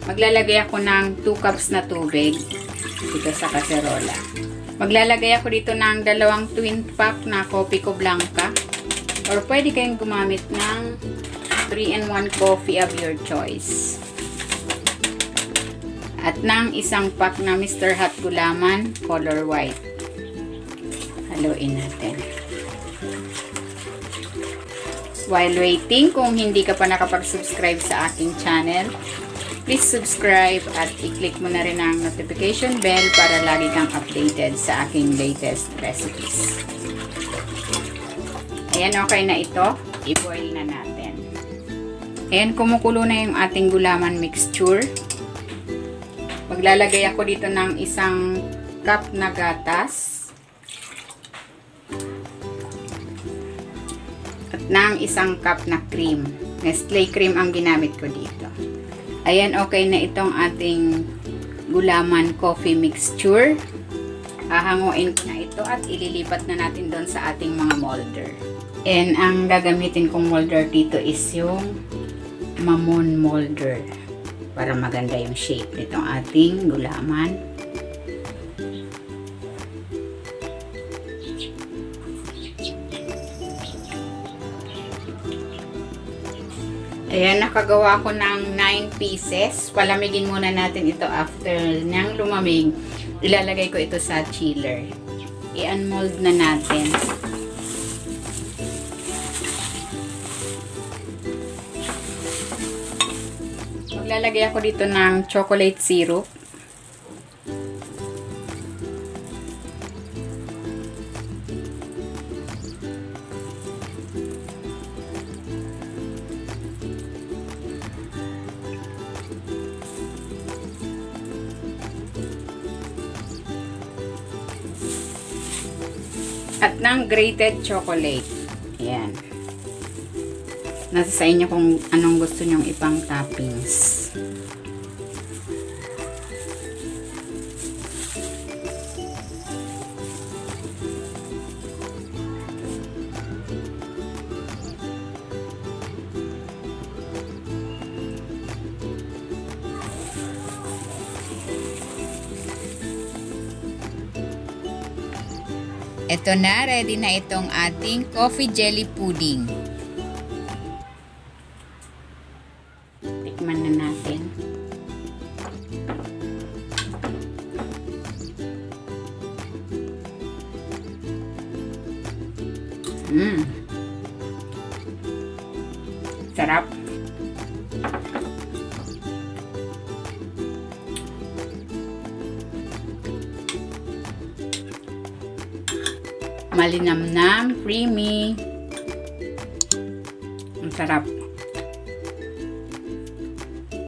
maglalagay ako ng 2 cups na tubig dito sa kaserola. Maglalagay ako dito ng 2 twin pack na Coffee Co Blanca. Or pwede kayong gumamit ng 3-in-1 coffee of your choice. At ng 1 pack na Mr. Hot Gulaman color white. Haluin natin. While waiting, kung hindi ka pa nakapag-subscribe sa aking channel, please subscribe at i-click mo na rin ang notification bell para lagi kang updated sa aking latest recipes. Ayan, okay na ito. I-boil na natin. Ayan, kumukulo na yung ating gulaman mixture. Maglalagay ako dito ng 1 cup na gatas. At ng 1 cup na cream. Nestle cream ang ginamit ko dito. Ayan, okay na itong ating gulaman coffee mixture. Hahanguin ko na ito at ililipat na natin doon sa ating mga molder. And ang gagamitin kong molder dito is yung Mamon molder. Para maganda yung shape nitong ating gulaman. Ayan, nakagawa ko ng 9 pieces. Palamigin muna natin ito after niyang lumamig. Ilalagay ko ito sa chiller. I-unmold na natin. Maglalagay ako dito ng chocolate syrup. At ng grated chocolate. Ayan. Nasa sa inyo kung anong gusto nyong ipang toppings. Ito na, ready na itong ating coffee jelly pudding. Tikman na natin. Sarap. Malinamnam, creamy. Ang sarap.